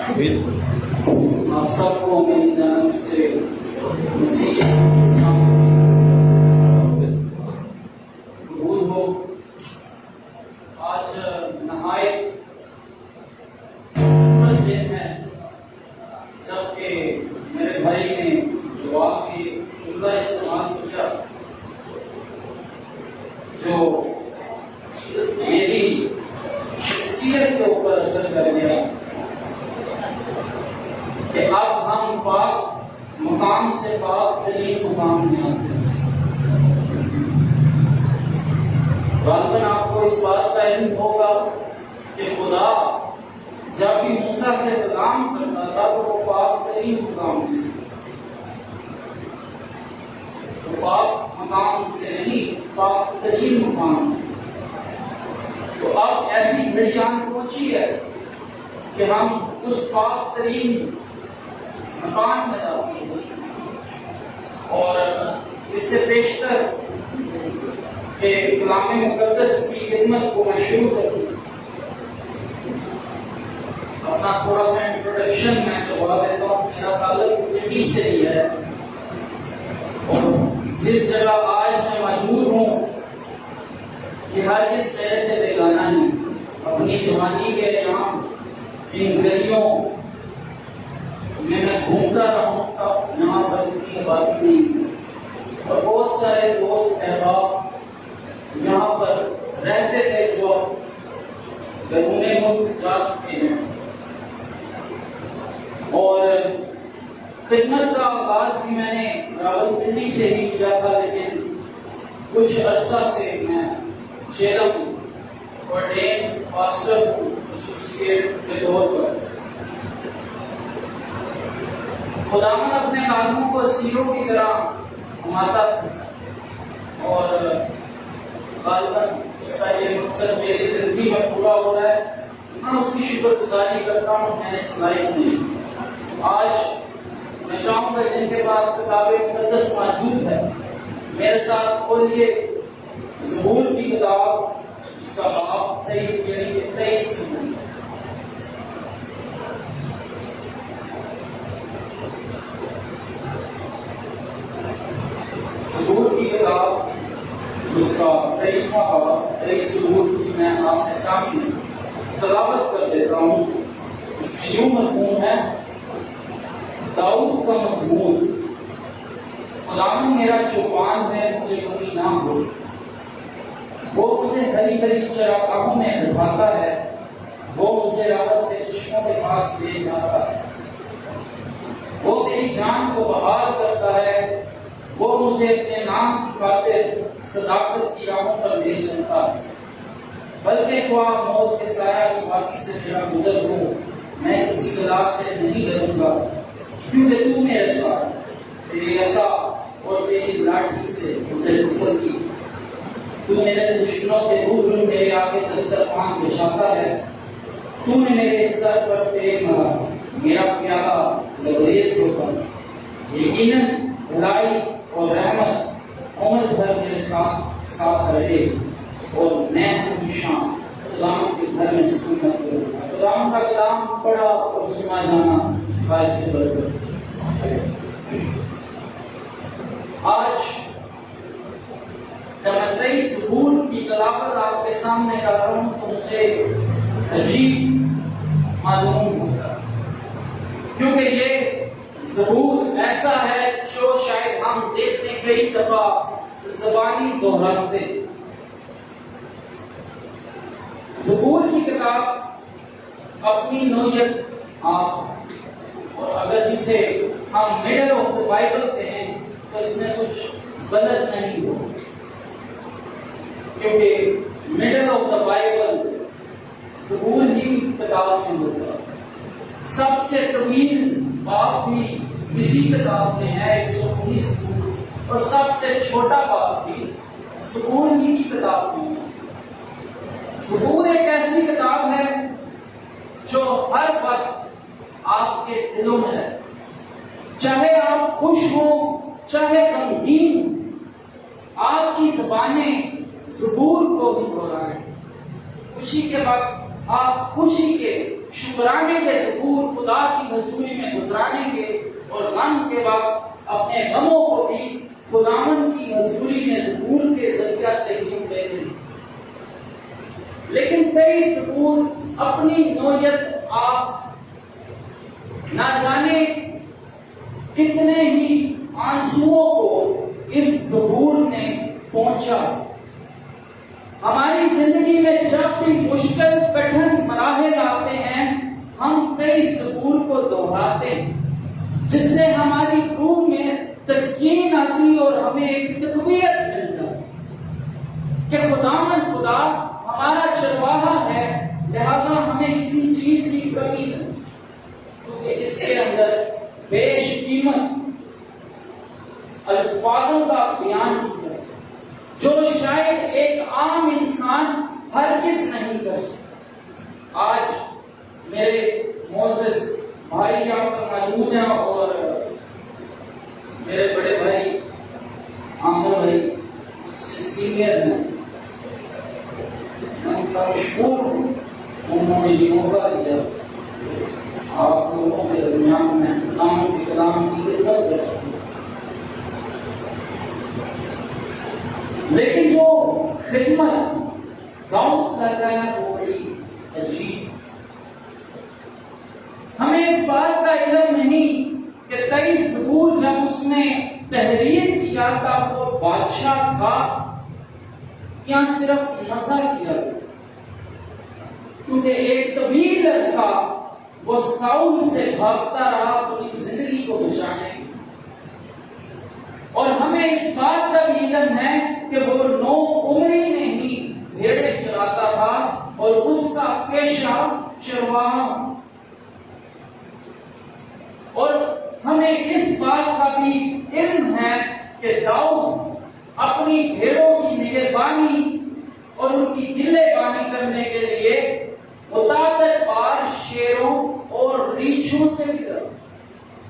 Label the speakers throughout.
Speaker 1: آپ سب کو میری جانب سے مسیح اسلام قبول ہو۔ آج نہایت خوبصورت دن ہے جبکہ میرے بھائی نے دعا کی جملہ استعمال کیا جو میری شخصیت کے اوپر اثر کر گیا کہ اب ہم پاک مقام سے پاک ترین مقام میں آتے ہیں۔ غالباً آپ کو اس بات کا علم ہوگا کہ خدا جب بھی موسیٰ سے کلام کرتا تھا تو وہ پاک ترین مقام میں سے پاک مقام سے نہیں، پاک ترین مقام سے۔ تو اب ایسی گھڑی آن پہنچی ہے کہ ہم اس پاک ترین مکان میں داخل ہو چکے اور اس سے بیشتر کہ کلام مقدس کی خدمت کو میں شروع کروں۔ اپنا تھوڑا سا انٹروڈکشن میں کروا دیتا ہوں۔ میرا تعلق پنڈی سے ہی ہے اور جس جگہ آج میں موجود ہوں یہ ہرگز میرے سے بیگانہ نہیں۔ اپنی جوانی کے یہاں ان گلیوں میں گھومتا رہا تھا، یہاں پر اتنی آبادی نہیں اور بہت سارے دوست احباب یہاں پر رہتے تھے جو بیرون ملک جا چکے ہیں اور خدمت کا آغاز بھی میں نے راولپنڈی سے ہی کیا تھا، لیکن کچھ عرصہ سے میں چیلم ordained pastor ہوں ایسوسیٹ کے طور پر۔ خداوند اپنے کاموں کو سیروں کی طرح گھماتا تھا اور غالباً اس کا یہ مقصد میری زندگی میں پورا ہو رہا ہے۔ میں اس کی شکر گزاری کرتا ہوں۔ میں اس لائق نہیں۔ آج میں چاہوں گا جن کے پاس کتاب مقدس موجود ہے میرے ساتھ کھولیے زبور کی کتاب، اس کا باب 23 یعنی کہ 23 زبور کی کتاب، اس کا 23واں باب 23 زبور کی میں آپ کے سامنے تلاوت کر دیتا ہوں۔ اس میں یوں مضمون ہے، داؤد کا مضمون۔ خداوند میرا چوپان ہے، مجھے کمی نہ ہو، وہ مجھے ہری ہری چراگاہوں میں ڈھاتا ہے، وہ مجھے راحت کے چشموں کے پاس لے جاتا ہے، وہ میری جان کو بحال کرتا ہے، وہ مجھے اپنے نام کی خاطر صداقت کی راہوں پر لے چلتا ہے۔ بلکہ خواہ موت کے سایہ کی باقی سے میرا گزر ہو، میں کسی بلا سے نہیں ڈروں گا، کیونکہ تو میرے ساتھ، تیری عصا اور تیری لاٹھی سے مجھے نصرت کی۔ تو میرے دشمنوں کے دور میرے آگے دسترخوان بچھاتا ہے، تو نے میرے سر پر تیل مارا، میرا پیالہ لبریز ہوتا۔ یقیناً بھلائی اور رحمت عمر بھر میرے ساتھ ساتھ رہے اور میں ہمیشہ خداوند کے گھر میں سکونت کروں گا۔ خداوند کا کلام پڑھا اور سنا جانا باعث برکت ہے۔ آج جب میں 23 زبور کی تلاوت آپ کے سامنے کر رہا ہوں تو مجھے عجیب معلوم ہوتا ہے، کیونکہ یہ زبور ایسا ہے جو شاید ہم دیکھتے کئی دفعہ زبانی دہراتے۔ زبور کی کتاب اپنی نوعیت آپ اور اگر اسے ہم مڈل آف دا بائبل کہیں تو اس میں کچھ غلط نہیں ہو، کیونکہ مڈل آف دا بائبل زبور ہی کتاب میں ہوتا ہے۔ سب سے طویل باب بھی اسی کتاب میں ہے 119 زبور، اور سب سے چھوٹا باب بھی زبور ہی کی کتاب میں ہے۔ زبور ایک ایسی کتاب ہے جو ہر وقت آپ کے دلوں میں ہے، چاہے آپ خوش ہوں چاہے غمگین، آپ کی زبانیں زبور کو ہی دہرائیں۔ خوشی کے وقت آپ خوشی کے شکرانے کے ظہور خدا کی حضوری میں گزرانے کے اور غم کے وقت اپنے غموں کو بھی خداوند کی حضوری میں ظہور کے ذریعہ سے ہی دیتے ہیں۔ لیکن کئی ظہور اپنی نوعیت آپ نہ جانے کتنے ہی آنسوؤں کو اس ظہور نے پہنچا۔ ہماری زندگی میں جب بھی مشکل کٹھن مراحل آتے ہیں ہم کئی ظہور کو دہراتے ہیں، جس سے ہماری روح میں تسکین آتی اور ہمیں ایک تقویت ملتا کہ خداوند خدا ہمارا چرواہا ہے، لہذا ہمیں کسی چیز کی کمی نہیں، کیونکہ اس کے اندر بیش قیمت الفاظوں کا بیان کیا جو شاید ایک عام انسان ہرگز نہیں کر سکتا۔ آج میرے معزز بھائی یہاں پر موجود ہیں اور میرے بڑے بھائی عامر بھائی سے سینئر ہیں، میں ان کا مشکور ہوں، انہوں نے یہ موقع دیا آپ لوگوں کے درمیان میں کلام کی خدمت کر سکوں۔ لیکن جو خدمت داؤد کر رہا ہے وہ بڑی عجیب، ہمیں اس بات کا علم نہیں کہ 23 ظہور جب اس نے تحریر کیا تھا وہ بادشاہ تھا یا صرف نصر کیا تھا، کیونکہ ایک طویل عرصہ وہ ساؤل سے بھاگتا رہا اپنی زندگی کو بچانے، اور ہمیں اس بات کا بھی علم ہے کہ وہ 9 عمری میں ہی بھیڑیں چراتا تھا اور اس کا پیشہ چرواہا، اور ہمیں اس بات کا بھی علم ہے کہ داؤد اپنی بھیڑوں کی نگہبانی اور ان کی گلے بانی کرنے کے لیے متعدد بار شیروں اور ریچھوں سے گزرا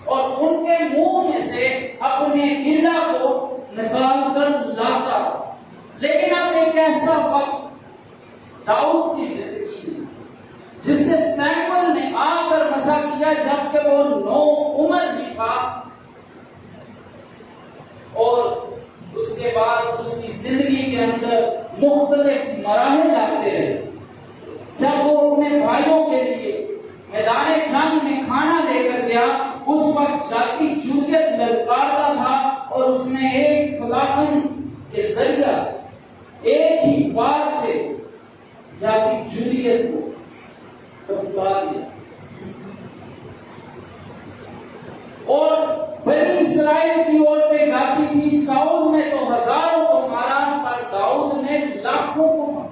Speaker 1: اور ان کے منہ میں سے اپنے گلہ کو نکال کر لاتا، لیکن اب ایک ایسا وقت داؤد کی زندگی میں جس سے سیموئیل نے آ کر مسا کیا جبکہ وہ 9 عمر بھی تھا، اور اس کے بعد اس کی زندگی کے اندر مختلف مراحل آتے رہے، جب وہ اپنے بھائیوں کے لیے میدان جنگ میں کھانا لے کر گیا اس وقت جاتی جولیت للکارتا تھا اور اس نے ایک فلاخن کے ذریعہ سے ایک ہی بار سے جاتی جولیت کو اتار دیا، اور بنی اسرائیل کی عورتیں گاتی تھی ساؤل نے تو ہزاروں کو مارا پر داؤد نے لاکھوں کو مارا۔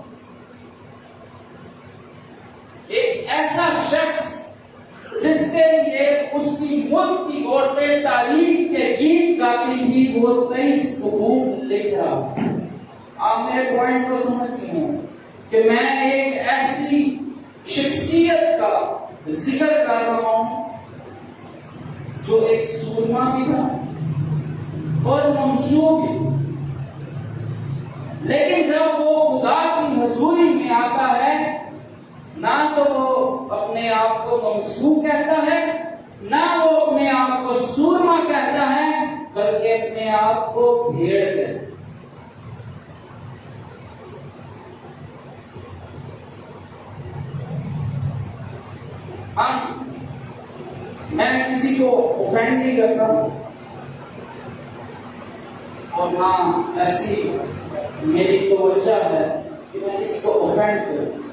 Speaker 1: ایک ایسا شخص جس کے لیے اس کی ملک کی عورتیں تعریف کے گیت گاتی تھی وہ 23 ظہور لکھ رہا۔ آپ میرے پوائنٹ کو سمجھ گئے ہیں کہ میں ایک ایسی شخصیت کا ذکر کر رہا ہوں جو ایک سورما بھی تھا اور منصوب بھی، لیکن جب وہ خدا کی حضوری میں آتا ہے نہ تو وہ اپنے آپ کو منصوب کہتا ہے نہ وہ اپنے آپ کو سورما کہتا ہے بلکہ اپنے آپ کو بھیڑ کہتا ہے۔ میں کسی کو اوفینڈ نہیں کرتا اور نہ ایسی میری توجہ ہے کہ میں کسی کو اوفینڈ کروں،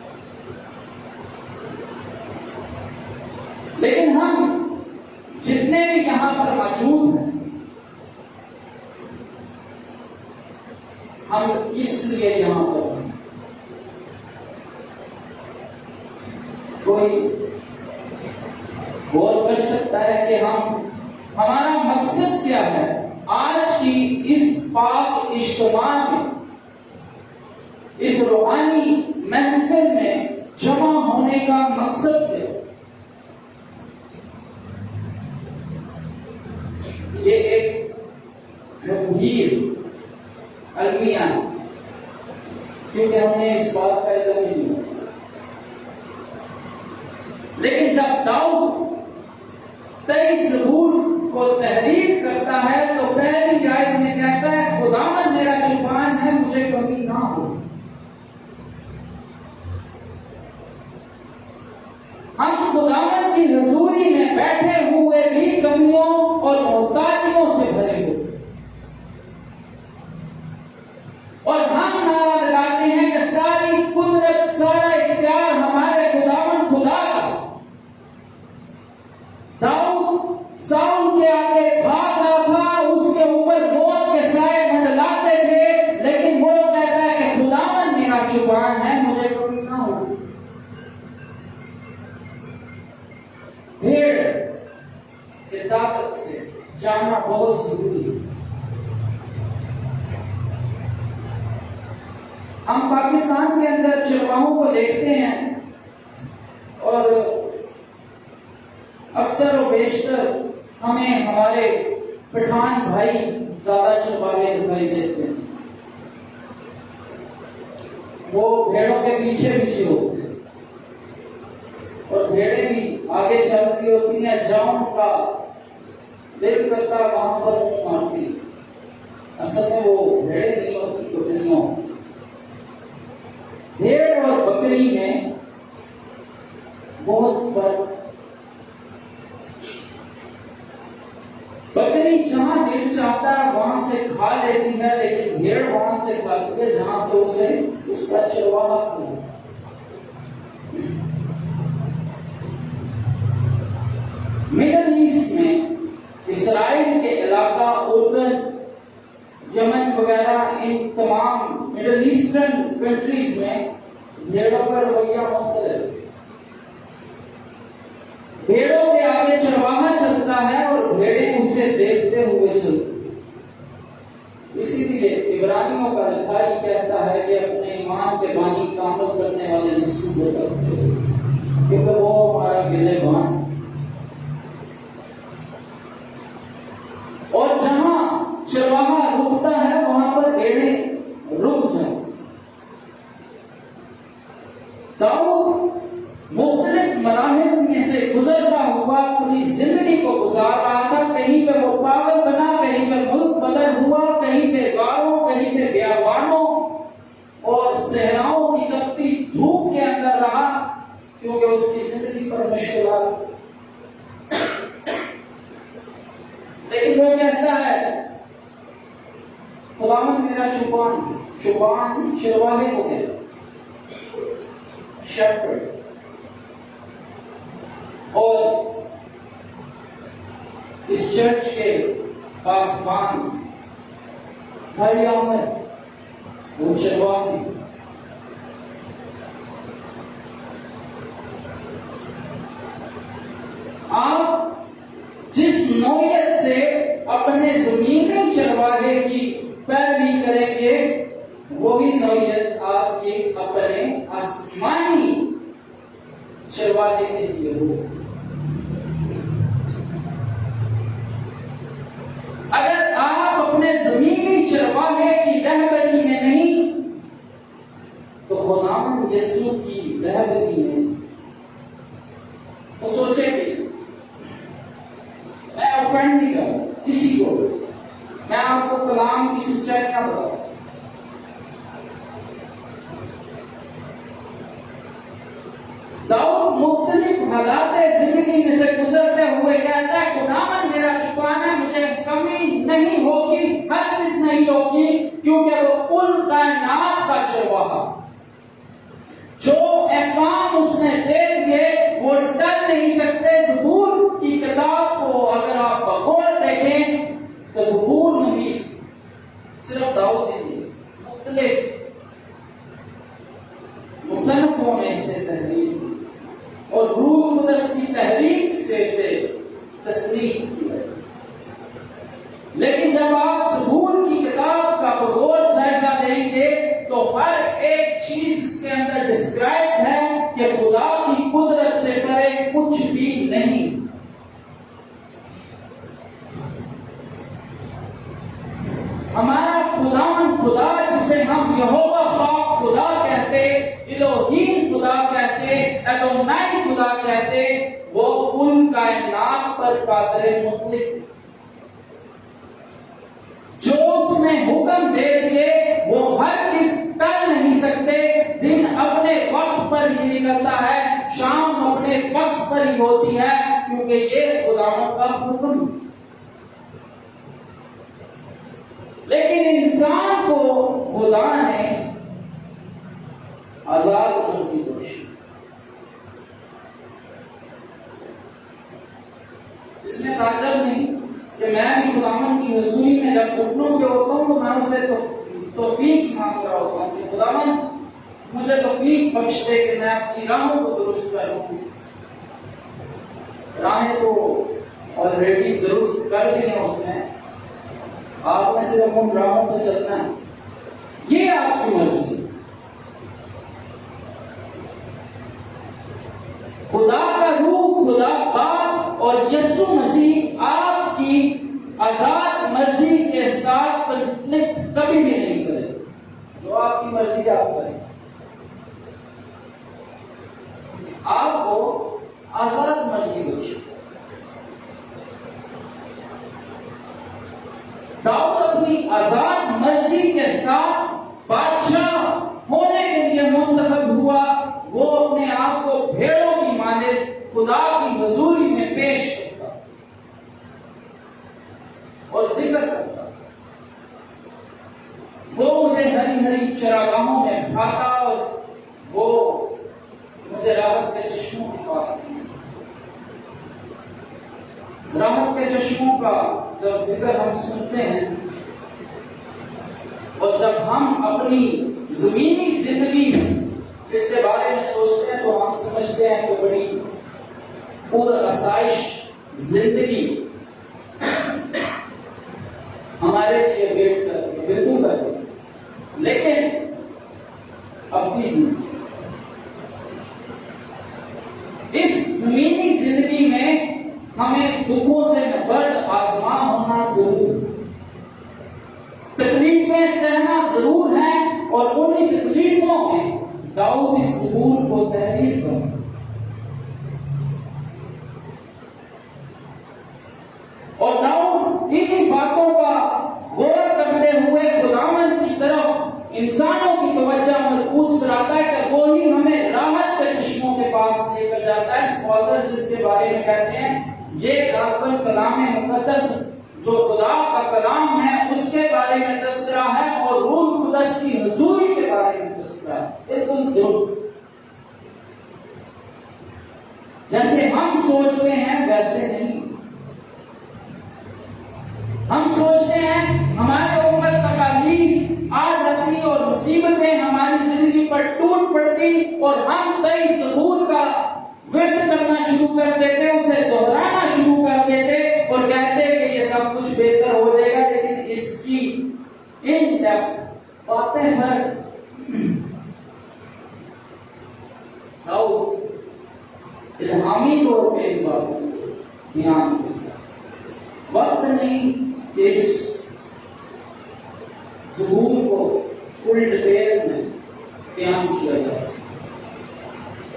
Speaker 1: لیکن ہم جتنے بھی یہاں پر موجود ہیں ہم کس لیے یہاں پر ہیں؟ کوئی غور کر سکتا ہے کہ ہمارا مقصد کیا ہے آج کی اس پاک اجتماع میں، اس روحانی محفل میں جمع ہونے کا مقصد کیا ہے؟ یہ ایک گمبھیر المیہ ہے کیونکہ ہمیں اس بات کا علم نہیں ہے، لیکن جب داؤد 23 زبور کو تحریر کرتا ہے تو پہلی آیت میں کہتا ہے خداوند میرا شفان ہے مجھے کمی نہ ہو۔ ہم خداوند کی حضوری میں بیٹھے ہوئے بھی کمیوں اور محتاجیوں سے بھرے ہوئے، اور ہم نعرہ لگاتے ہیں کہ ساری قدرت سارا اختیار ہمارے خداوند خدا کا۔ داؤد ساؤل کے آگے بھاگ رہا تھا، اس کے اوپر موت کے سائے منڈلاتے تھے، لیکن وہ کہتا ہے کہ خداوند میرا شفان ہے مجھے کمی نہ ہو۔ بھیڑ کے طاقت سے جاننا بہت ضروری ہے۔ ہم پاکستان کے اندر چرواہوں کو دیکھتے ہیں اور اکثر و بیشتر ہمیں ہمارے پٹھان بھائی زیادہ چرواہے دکھائی دیتے ہیں، وہ بھیڑوں کے پیچھے پیچھے ہوتے ہیں اور بھیڑیں بھی آگے چلتی ہوتی ہیں، جاؤں کا دل کرتا وہاں پر منہ مارتی، اصل میں وہ بھیڑیں نہیں ہوتی بکریاں ہوتی۔ بھیڑ اور بکری میں بہت فرق۔ بکری جہاں دل چاہتا ہے وہاں سے کھا لیتی ہے، لیکن بھیڑ وہاں سے کھاتی ہے جہاں سے اسے اس کا چرواہا کھانا۔ مڈل ایسٹ میں اسرائیل کے علاقہ اردن، یمن وغیرہ ان تمام مڈل ایسٹرن کنٹریز میں بھیڑوں کا رویہ مختلف۔ بھیڑوں کے آگے چرواہا چلتا ہے اور بھیڑیں اسے دیکھتے ہوئے چلتی۔ اسی لیے عبرانیوں کا لکھائی کہتا ہے کہ اپنے ایمان کے بانی کامل کرنے والے منصوبے کرتے ہیں، کیونکہ وہ ہمارا گلے بان۔ اور جہاں چرواہا رکتا ہے وہاں پر بھیڑیں رک جائیں۔ داؤد مختلف مراحل میں سے گزرتا ہوا اپنی زندگی کو گزار رہا تھا، کہیں پہ وہ پاگل بنا، کہیں پہ ملک بدر ہوا، کہیں پہ غاروں، کہیں پہ بیابانوں اور صحراؤں کی تپتی دھوپ کے اندر رہا، کیونکہ اس کی زندگی پر مشکلات۔ لیکن وہ کہتا ہے خداوند میرا شفان چرواہے کو کہتا ہے، شیپرڈ۔ اور اس چرچ کے پاسبان بھائی احمد وہ چرواہے۔ آپ جس نوعیت سے اپنے زمینی چرواہے کی پیروی کریں گے وہی نوعیت آپ کے اپنے آسمانی چرواہے کے لیے ہو۔ اگر آپ اپنے زمینی چرواہے کی رہبری میں نہیں تو خداوند یسوع کی رہبری میں تو سوچیں کہ میں افینڈ نہیں کروں کسی کو، میں آپ کو کلام کی سچائیاں بتاؤں۔ داؤد مختلف حالات زندگی میں سے گزرتے ہوئے کہتا ہے خداوند میرا شفان ہے مجھے کمی نہیں ہوگی، ہرگز نہیں ہوگی، کیونکہ وہ کل کائنات کا چرواہا، جو احکام اس نے دے دیے وہ ٹل نہیں سکتے۔ زبور کی کتاب کو اگر آپ بغور دیکھیں تو زبور نویس صرف داؤد نے دی، مختلف مصنفوں نے اسے تحریر کی اور روح القدس کی تحریک سے تصنیف کی ہے۔ لیکن جب آپ زبور کی کتاب کا بغور جائزہ لیں گے تو ہر ایک چیز اس کے اندر ڈسکرائب ہے کہ خدا کی قدرت سے پرے کچھ بھی نہیں۔ ہمارا خدا جسے ہم یہوہ پاک خدا کہتے کہتے، الوہیم خدا کہتے، ایڈونائی خدا کہتے، وہ کل کائنات پر قادر مطلق، جو اس نے حکم دے دیے وہ ہر کس کر نہیں سکتے۔ دن اپنے وقت پر ہی نکلتا ہے، شام اپنے وقت پر ہی ہوتی ہے، کیونکہ یہ خداوند کا حکم۔ لیکن انسان کو خدا نے آزاد مرضی بخشی۔ اس میں تعجب نہیں کہ میں بھی خداوند کی حضوری میں جب گھٹنوں پہ ہوتا ہوں تو میں اسے توفیق مانگ رہا ہوتا ہوں کہ خداوند مجھے توفیق بخش دے کہ میں اپنی راہوں کو درست کروں۔ راہیں تو آلریڈی درست کر دی ہیں اس نے، آپ نے صرف ان راہوں پہ چلنا ہے، یہ آپ کی مرضی۔ خدا کا روح، خدا باپ اور یسوع مسیح آپ کی آزاد مرضی کے ساتھ کنفلکٹ کبھی بھی نہیں کرے۔ جو آپ کی مرضی آپ کریں، آپ کو آزاد مرضی بخشے۔ داؤد اپنی آزاد مرضی کے ساتھ بادشاہ ہونے کے لیے منتخب ہوا۔ وہ اپنے آپ کو بھیڑوں کی مانند خدا کی حضوری میں پیش کرتا اور ذکر کرتا، وہ مجھے ہری ہری چراگاہوں میں کھاتا اور وہ مجھے راحت کے چشموں کے پاس نہیں۔ راحت کے چشموں کا جب ذکر ہم سنتے ہیں اور جب ہم اپنی زمینی زندگی اس کے بارے میں سوچتے ہیں تو ہم سمجھتے ہیں کہ بڑی پرآسائش زندگی ہمارے لیے ویٹ کرتی ہے، بالکل کرتی ہے، لیکن اپنی زندگی، اس زمینی زندگی میں ہمیں دکھوں سے برد آزما ہونا ضرور، تکلیفیں سہنا ضرور ہے، اور انہی تکلیفوں میں داؤد اس ظہور کو تحریر کر اور داؤد انہی باتوں کا غور کرتے ہوئے خداوند کی طرف انسانوں کی توجہ مرکوز کراتا ہے کہ وہی ہمیں راحت کے چشموں کے پاس لے کر جاتا ہے۔ اسکالرز اس کے بارے میں کہتے ہیں یہ دراصل کلام مقدس جو خدا کا کلام ہے اس کے بارے میں تذکرہ ہے، اور روح القدس کی حضوری کے بارے میں تذکرہ ہے، بالکل درست۔ جیسے ہم سوچتے ہیں ویسے نہیں۔ ہم سوچتے ہیں ہمارے اوپر تکالیف آ جاتی اور مصیبتیں ہماری زندگی پر ٹوٹ پڑتی اور ہم کئی ثبوت کا ورد کرنا شروع کر دیتے، اسے دہرانا شروع کر دیتے اور کہتے کہ یہ سب کچھ بہتر ہو جائے گا، لیکن اس کی ان ڈیپتھ باتیں فرق الہامی طور پہ ان باتوں کو دھیان وقت نہیں کہ اس ظہور کو فل ڈیٹیل میں بیان کیا جا سکے۔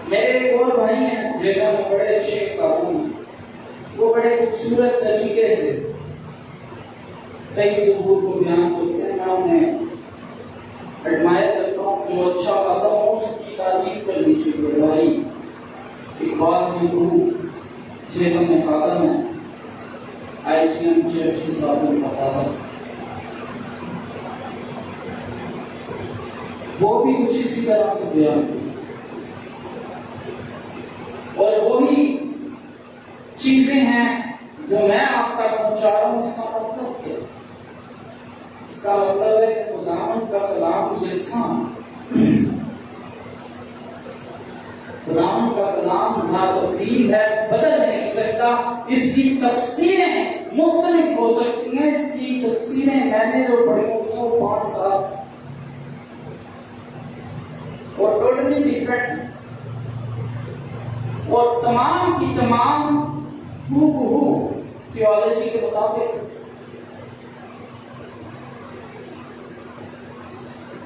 Speaker 1: میرے ایک اور بھائی ہیں جگہ میں بڑے شیخ قانون ہیں، وہ بڑے خوبصورت طریقے سے کئی ظہور کو بیان کرتے ہیں، میں انہیں ایڈمائر کرتا ہوں، جو اچھا پاتا ہوں اس کی تعریف کرنی چاہیے۔ بھائی اقبال میں گروہ جگہ میں خاتم ہے، آئی جی ایم چرچ کے ساتھ میں خاتم، وہ بھی کچھ اسی طرح سے بیان کرتے اور وہی چیزیں ہیں جو میں آپ تک پہنچا رہا ہوں۔ اس کا مطلب کیا؟ اس کا مطلب ہے کہ خداوند کا کلام یکساں، خداوند کا کلام لا تبدیل ہے، بدل نہیں سکتا۔ اس کی تفسیریں مختلف ہو سکتی ہیں، اس کی تفسیریں میں نے جو پڑھی ہوئی ہیں وہ 5 سال اور ٹوٹلی ڈفرینٹ، اور تمام کی تمام تھیولوجی کے مطابق،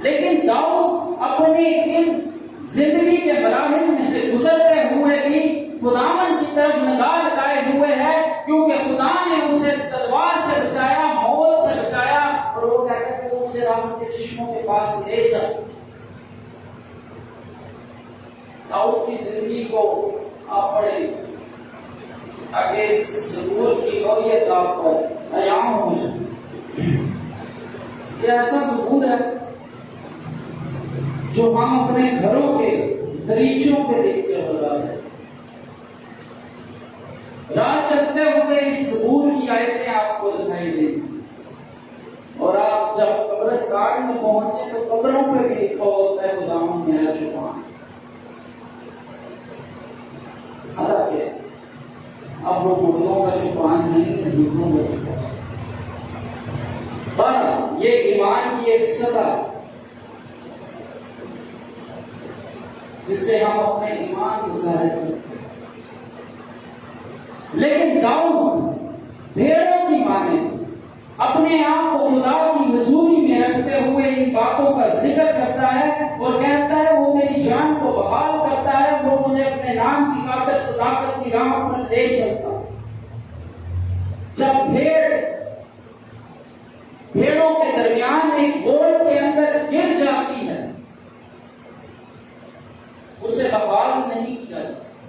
Speaker 1: لیکن داؤد اپنے ان زندگی کے مراحل میں سے گزرتے ہوئے بھی خداوند کی طرف نگاہ لگائے ہوئے ہے، کیونکہ خدا نے اسے تلوار سے بچایا، موت سے بچایا، اور وہ کہتا ہے کہ وہ مجھے راحت کے چشموں کے پاس لے جا۔ داؤد کی زندگی کو آپ پڑھیں تاکہ اس زبور کی نوعیت آپ پر عیاں ہو جائے۔ یہ ایسا زبور ہے جو ہم اپنے گھروں کے دریچوں پہ دیکھ کر لگاتے ہیں۔ راہ چلتے ہوئے اس زبور کی آیتیں آپ کو دکھائی دیں گی، اور آپ جب قبرستان میں پہنچے تو قبروں پہ بھی لکھا ہوتا ہے خداوند میرا چوپان۔ حالانکہ اب وہ مردوں کا چوپان نہیں ہے، زندوں کا چوپان۔ پر یہ ایمان کی ایک سطح جس سے ہم اپنے ایمان کو ظاہر کرتے ہیں۔ لیکن داؤد بھیڑوں کی مانے اپنے آپ کو خدا کی حضوری میں رکھتے ہوئے ان باتوں کا ذکر کرتا ہے اور کہتا ہے وہ میری جان کو بحال کرتا ہے، وہ مجھے اپنے نام کی خاطر صداقت کی راہ پر لے چلتا۔ جب بھیڑوں کے درمیان ایک گول کے اندر گر جاتی ہے، اسے بحال نہیں کیا جا سکتا۔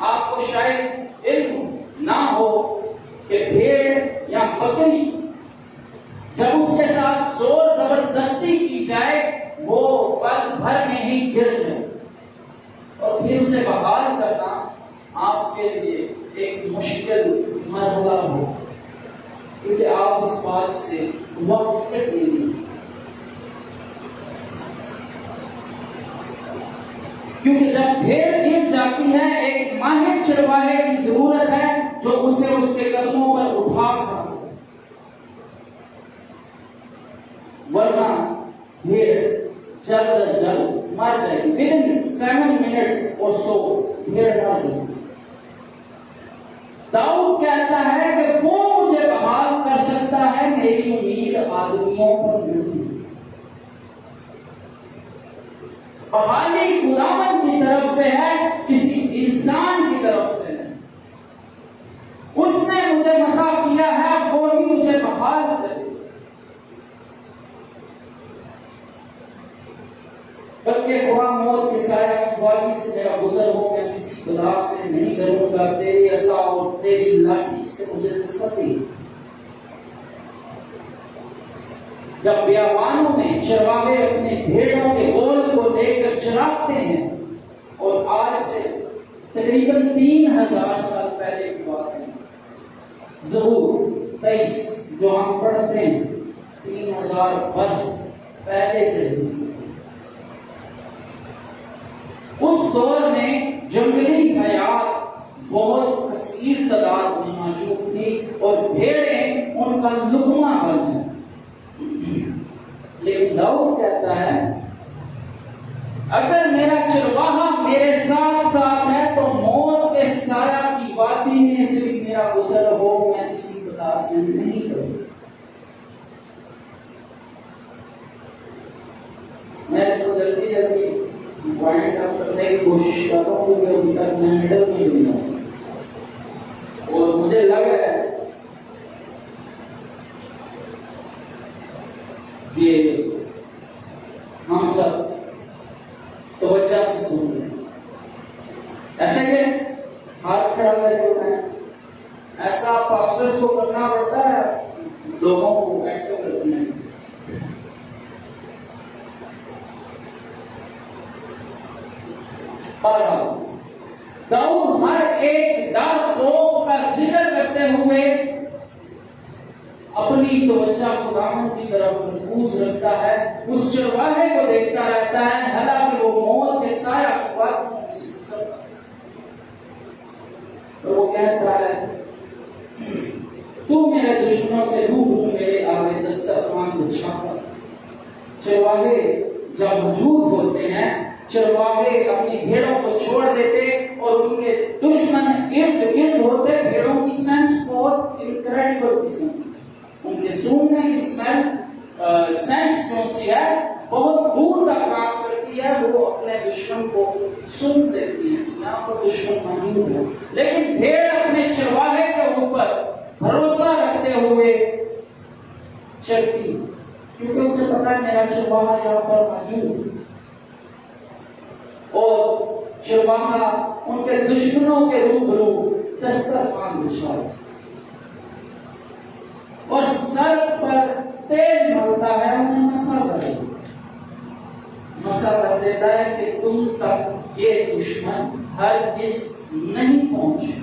Speaker 1: آپ کو شاید علم نہ ہو کہ بھیڑ یا بکری جب اس کے ساتھ زور زبردستی کی جائے وہ پل بھر میں ہی گر جائے، اور پھر اسے بحال کرنا آپ کے لیے ایک مشکل مرحلہ ہو، کیونکہ آپ اس بات سے واقفیت نہیں۔ کیونکہ جب بھیڑ گر جاتی ہے ایک ماہر چرواہے کی ضرورت ہے جو اسے اس کے قدموں پر اٹھا کر، ورنہ بھیڑ جلد از جلد مر جائے گی۔ within 7 minutes or so بھیڑ مر جائے گی۔ داؤد کہتا ہے کہ وہ مجھے بحال کر سکتا ہے، میری امید آدمیوں پر نہیں۔ بحالی خداوند کی طرف سے ہے، کسی انسان کی طرف سے ہے۔ اس نے مجھے مسا کیا ہے، وہی مجھے بحال کرے۔ بلکہ خواہ موت کے سایہ کی وادی سے میرا گزر ہو، میں کسی بلا سے نہیں ڈروں گا، تیری عصا اور تیری لاٹھی سے مجھے تسلی۔ جب بیابانوں میں چرواہے اپنے بھیڑوں کے گول کو لے کر چراتے ہیں، اور آج سے تقریباً 3000 سال پہلے کی بات ہے، زبور 23 جو ہم پڑھتے ہیں 3000 برس پہلے کے، اس دور میں جنگلی حیات بہت کثیر تعداد میں موجود تھی اور بھیڑیں ان کا لقمہ بن جائیں۔ لیکن داؤد کہتا ہے اگر میرا چرواہا میرے ساتھ ساتھ ہے تو موت کے سایہ کی وادی میں سے بھی میرا گزر ہو، میں کسی بلا سے نہیں ڈروں۔ میں اس کو جلدی پوائنٹ اپ کرنے کی کوشش کر رہا ہوں، کیونکہ ابھی تک میں مڈل میں نہیں ہوں، اور مجھے لگ رہا ہے کہ ہم سب توجہ سے سن رہے ہیں۔ ایسے کہ ہاتھ کھڑا کر کے اٹھائیں، ایسا پاسٹرز کو کرنا پڑتا ہے لوگوں کو ایکٹو کرنے۔ داؤد ہر ایک ڈر خوف کا ذکر کرتے ہوئے اپنی توجہ خداوند کی طرف مرکوز رکھتا ہے، اس چرواہے کو دیکھتا رہتا ہے، حالانکہ وہ موت کے سایہ کی بات اور وہ کہتا ہے تو میرے دشمنوں کے روح میرے آگے دسترخوان بچھا کر۔ چرواہے جب موجود ہوتے ہیں، چرواہے اپنی بھیڑوں کو چھوڑ دیتے اور ان کے دشمن ارد گرد ہوتے۔ بھیڑوں کی سینس بہت انکریڈیبل قسم، ان کے سونگنے کی سینس کون سی ہے، بہت دور تک کام کرتی ہے، وہ اپنے دشمن کو سن دیتی ہے، یہاں پر دشمن موجود ہے، لیکن بھیڑ اپنے چرواہے کے اوپر بھروسہ رکھتے ہوئے چلتی، کیونکہ اسے پتا ہے میرا چرواہا یہاں پر موجود، اور چرواہا ان کے دشمنوں کے روبرو دسترخوان بچھاتا اور سر پر تیل ملتا ہے، انہیں مسا کر دیتا ہے کہ تم تک یہ دشمن ہرگز نہیں پہنچے۔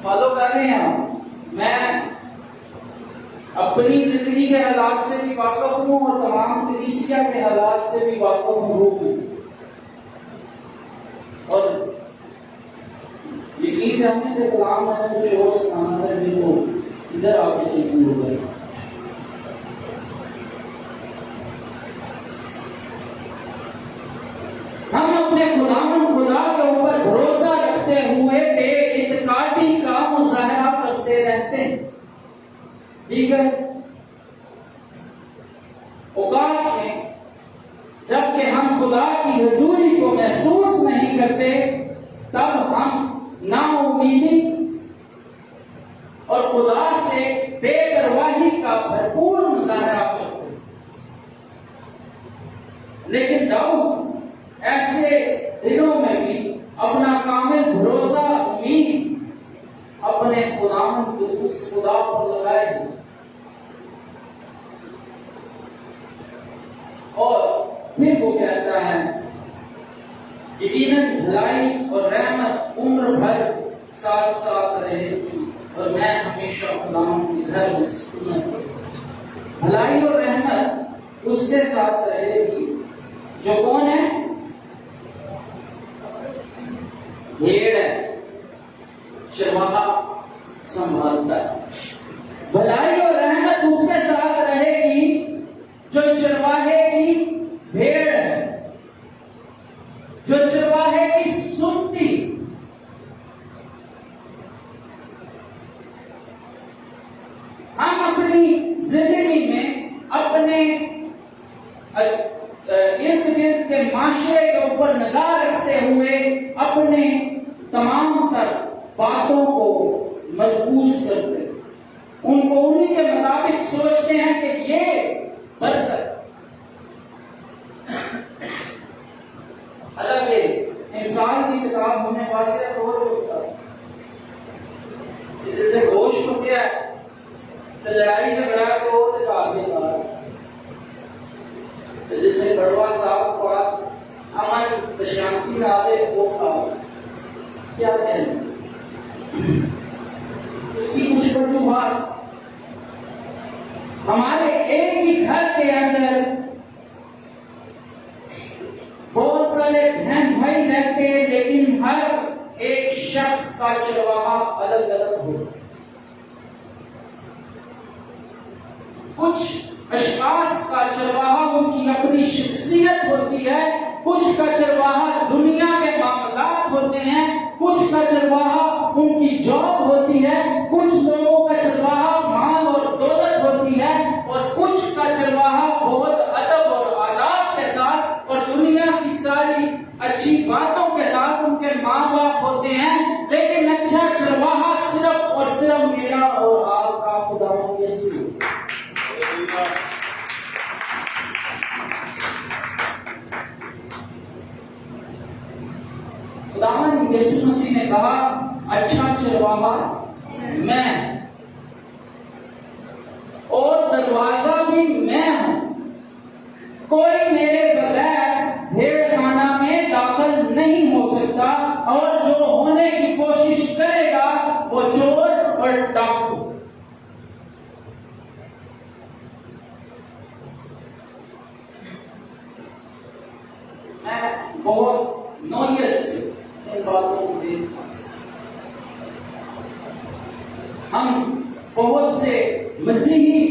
Speaker 1: فالو کر رہے ہیں آپ؟ میں اپنی زندگی کے حالات سے بھی واقف ہوں اور تمام کلیسیا کے حالات سے بھی واقف ہوں، اور یقین رکھنے کے کلام میں جو شور سنانا ہے جن کو ادھر آ کے چیزیں ہوگا۔ ہم اپنے خدا کے اوپر بھروسہ رکھتے ہوئے بے اعتقادی کا مظاہرہ کرتے رہتے ہیں، دیگر اوقات میں جبکہ ہم خدا کی حضوری کو محسوس نہیں کرتے تب ہم نا امیدی اور خدا سے بے پرواہی کا بھرپور مظاہرہ کرتے ہیں، لیکن داؤد ایسے دنوں میں بھی اپنا کامل بھروسہ امید اپنے خدا پر لگائے اور پھر وہ کہتا ہے یقیناً بھلائی اور رحمت عمر بھر ساتھ ساتھ رہے گی اور میں ہمیشہ خدا کے گھر میں سکون کروں گا۔ بھلائی اور رحمت اس کے ساتھ رہے گی جو کون ہے؟ بھیڑ ہے، چرواہا سنبھالتا ہے۔ بھلائی اور رحمت اس کے ساتھ رہے گی جو چرواہے کی بھیڑ ہے، جو چرواہے کی سنتی۔ ہم اپنی زندگی میں اپنے ارد گرد کے معاشرے کے اوپر نگاہ رکھتے ہوئے اپنے تمام تر باتوں کو مرکوز کرتے، ان کو انہی کے مطابق سوچتے ہیں کہ یہ برکت الگ انسان کی کتاب ہونے واسطے اور ہوتا ہے، جیسے گوشت ہو گیا تو لڑائی جھگڑا تو آگے جا رہا ہے، جیسے بڑوا صاحب بات امن شانتی نہ آئے وہ کیا کہنا، اس کی کچھ وجوہات ہمارے ایک ہی گھر کے اندر بہت سارے بہن بھائی رہتے ہیں، لیکن ہر ایک شخص کا چرواہا الگ الگ ہو۔ کچھ اشخاص کا چرواہا ان کی اپنی شخصیت ہوتی ہے، کچھ کا چرواہا دنیا کے معاملات ہوتے ہیں، کچھ کا چرواہا ان کی جاب ہوتی ہے، کچھ لوگوں کا چرواہا مال اور دولت ہوتی ہے، اور کچھ کا چرواہا بہت ادب اور آداب کے ساتھ اور دنیا کی ساری اچھی باتوں کے ساتھ ان کے ماں باپ ہوتے ہیں، لیکن اچھا چرواہا صرف اور صرف میرا اور آپ کا خدا یسوع۔ خداوند یسوع مسیح نے کہا اچھا چرواہا میں اور دروازہ بھی میں ہوں، کوئی میرے بغیر بھیڑ خانہ میں داخل نہیں ہو سکتا، اور جو ہونے کی کوشش کرے گا وہ چور اور ڈاکو۔ میں بہت نوعیت سے ان باتوں کو دیکھتا ہوں۔ ہم بہت سے مسیحی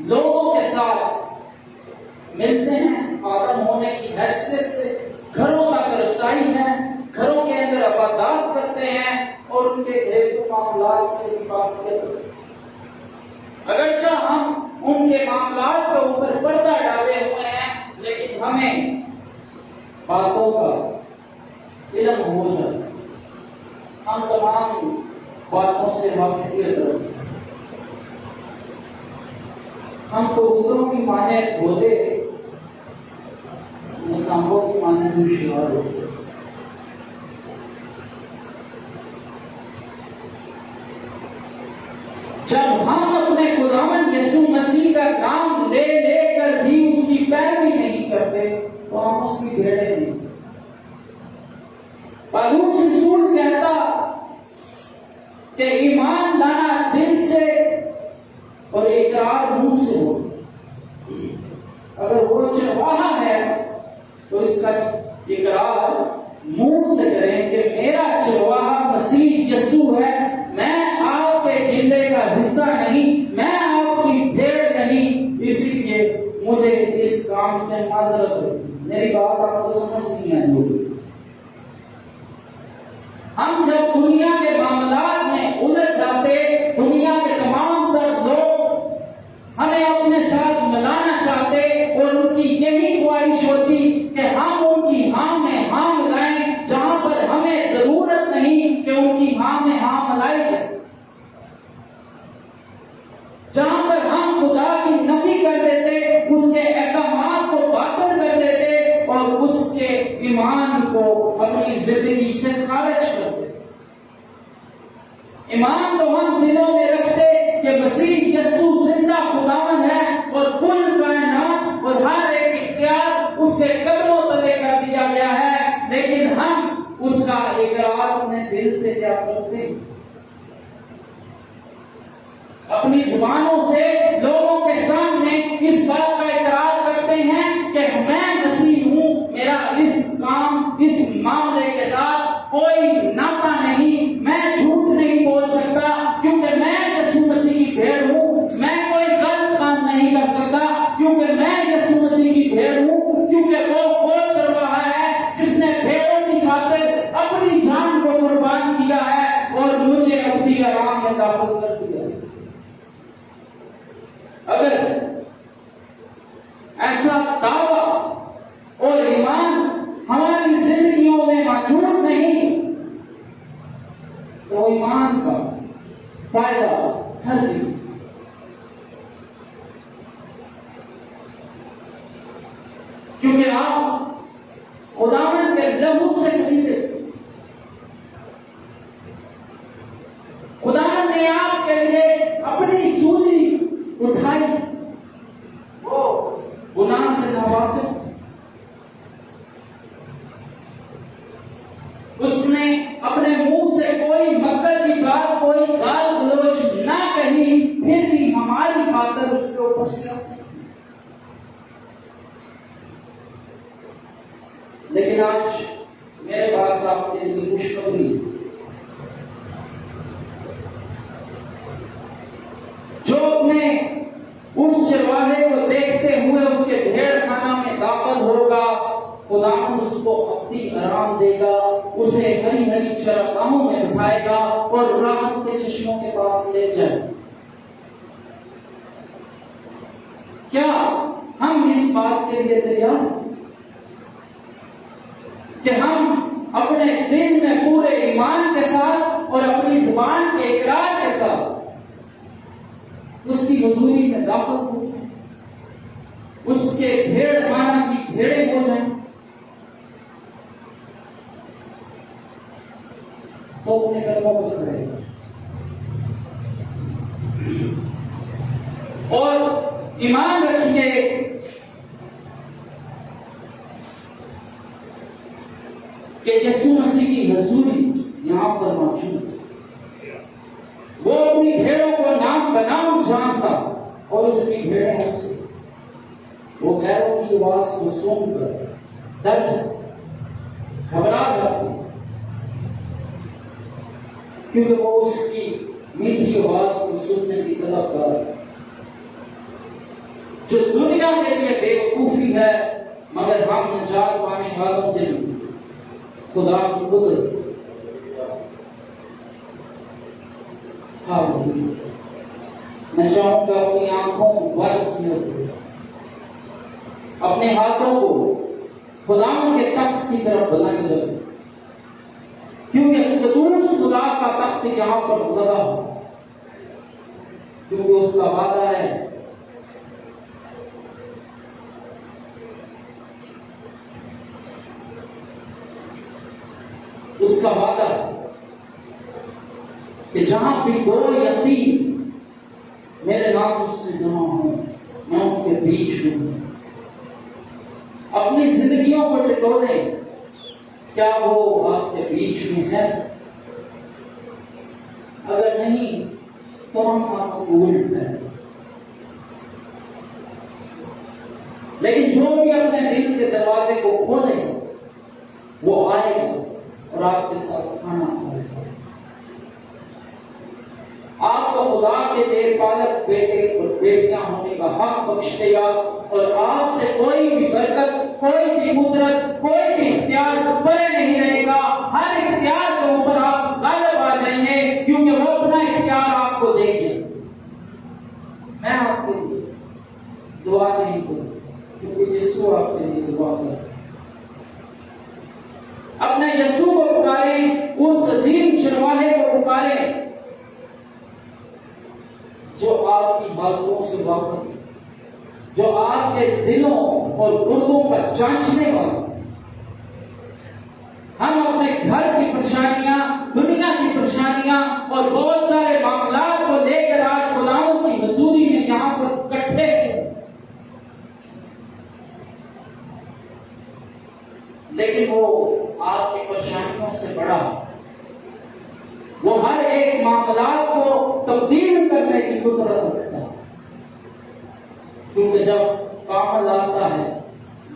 Speaker 1: لوگوں کے ساتھ ملتے ہیں، خادم ہونے کی حیثیت سے گھروں تک رسائی ہے، گھروں کے اندر عبادات کرتے ہیں اور ان کے گھریلو معاملات سے بھی بات کرتے ہیں۔ اگرچہ ہم ان کے معاملات کے اوپر پردہ ڈالے ہوئے ہیں، لیکن ہمیں باتوں کا علم ہو جائے، ہم تمام باتوں سے واقفیت رکھیں، ہم کبوتروں کی مانند ہوتے، سانپوں کی مانند ہوشیار ہوتے۔ جب ہم اپنے خداوند یسوع مسیح کا نام لے لے کر بھی اس کی پیروی نہیں کرتے تو ہم اس کی بھیڑیں نہیں۔ پالوس رسول کہتا کہ ایمان لانا دل سے اور اقرار منہ سے ہو۔ اگر وہ چرواہا ہے تو اس کا اقرار منہ سے کریں کہ میرا چرواہا مسیح یسوع ہے، میں آپ کے گلے کا حصہ نہیں، میں آپ کی بھیڑ نہیں، اسی لیے مجھے اس کام سے معذرت ہے۔ میری بات آپ کو سمجھ نہیں آئی ہوگی۔ ہم جب دنیا کے معاملات میں الجھ جاتے، دنیا کے تمام تر لوگ ہمیں اپنے ساتھ ملانا چاہتے اور ان کی یہی خواہش ہوتی کہ ہم ان کی ہاں میں ہاں ملائیں، جہاں پر ہمیں ضرورت نہیں کہ ان کی ہاں میں ہاں ملائی جائے، جہاں پر ہم خدا کی نفی کر دیتے، اس کے احکامات کو باطل کر دیتے اور اس کے ایمان کو اپنی زندگی سے خارج کر دیتے۔ ایمان تو ہم دلوں میں رکھتے کہ مسیح یسوع زندہ خداوند ہے اور کل کائنات اور ہر ایک اختیار اس کے قدموں تلے کر دیا گیا ہے، لیکن ہم اس کا اقرار اپنے دل سے کیا کرتے ہیں؟ اپنی زبانوں سے لوگوں کے سامنے اس بات کا اقرار کرتے ہیں کہ میں مسیح ہوں، میرا اس کام اس معاملے کے ساتھ کوئی ناطہ نہیں، میں جھوٹ نہیں بول سکتا کیونکہ میں یسوع مسیح کی بھیڑ ہوں، میں کوئی غلط کام نہیں کر سکتا کیونکہ میں یسوع مسیح کی بھیڑ ہوں، کیونکہ وہ چرواہا ہے جس نے بھیڑوں کی خاطر اپنی جان کو قربان کیا ہے اور مجھے اپنی آرام میں داخل کر دیا۔ اگر ایسا دعویٰ اور ایمان ہماری زندگیوں میں موجود نہیں تو ایمان کا فائدہ ہرگز، کیونکہ آپ خداوند کے لہو سے خریدے، خداوند نے آپ کے لیے اپنی سولی اٹھائی، وہ گناہ سے ناواقف، اس نے اپنے منہ سے کوئی مکر کی بات، کوئی گال گلوچ نہ کہی، پھر بھی ہماری خاطر اس کے اوپر سیاست۔ لیکن آج میرے پاس آپ کے لیے خوشخبری، جو اپنے اس چرواہے کو دیکھتے ہوئے اس کے بھیڑ خانہ میں داخل ہوگا، خداوند اس کو اپنی آرام دے گا، اسے ہری ہری چراگاہوں میں اٹھائے گا اور راحت کے چشموں کے پاس لے جائے۔ کیا ہم اس بات کے لیے تیار ہیں کہ ہم اپنے دل میں پورے ایمان کے ساتھ اور اپنی زبان کے اقرار کے ساتھ اس کی حضوری میں داخل ہو جائیں، اس کے بھیڑ خانہ کی بھیڑیں ہو جائیں، تو اپنے قدموں پر کھڑے اور ایمان رکھیے کہ یسوع مسیح کی حضوری یہاں پر موجود ہے۔ وہ اپنی بھیڑوں کو نام بنام جانتا اور اس کی بھیڑیں اس سے، وہ غیروں کی آواز کو سن کر ڈر گھبرا جاتی کیونکہ وہ اس کی میٹھی آواز کو سننے کی طلب کرتا۔ جو دنیا کے لیے بے وقوفی ہے مگر ہم نجات پانے والوں کے لیے خدا کی قدرت۔ میں چاہوں گا اپنی آنکھوں بند کیے ہوئے اپنے ہاتھوں کو خداوند کے تخت کی طرف بلند کریں، کیونکہ قدوس خدا کا تخت یہاں پر لگا ہو، کیونکہ اس کا وعدہ ہے اس کا وعدہ کہ جہاں بھی دو یا تین میرے نام سے جمع ہوں میں ان کے بیچ ہوں۔ اپنی زندگیوں کو ٹٹولیں، کیا وہ آپ کے بیچ میں ہے؟ اگر نہیں تو ہم مقبول ہیں، لیکن جو بھی اپنے دل کے دروازے کو کھولے وہ آئے گا اور آپ کے ساتھ کھانا کھائے گا۔ آپ کو خدا کے دیر پالک بیٹے اور بیٹیاں ہونے کا حق بخش دیا، اور آپ سے کوئی بھی برکت، کوئی بھی قدرت، کوئی بھی اختیار پرے نہیں رہے گا۔ ہر اختیار کے اوپر آپ غالب آ جائیں گے، کیونکہ وہ اپنا اختیار آپ کو دیں گے۔ میں آپ کے لیے دعا نہیں کروں کیونکہ یسوع آپ کے لیے دعا کرتا ہے۔ اپنے یسوع کو پکاریں، اس عظیم چرواہے کو پکاریں جو آپ کی باتوں سے واقف ہے، جو آپ کے دلوں اور گردوں کا جانچنے والا۔ ہم اپنے گھر کی پریشانیاں، دنیا کی پریشانیاں اور بہت سارے معاملات کو لے کر آج خداوند کی حضوری میں یہاں پر اکٹھے ہیں، لیکن وہ آپ کی پریشانیوں سے بڑا، وہ ہر ایک معاملات کو تبدیل کرنے کی قدرت رکھتا ہے، کیونکہ جب کامل آتا ہے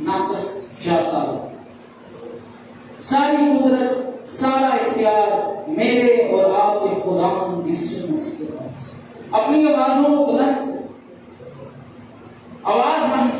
Speaker 1: ناقص جاتا ہے۔ ساری قدرت، سارا اختیار میرے اور آپ کے خداوند یسوع مسیح کے پاس۔ اپنی آوازوں کو بلند، آواز ہم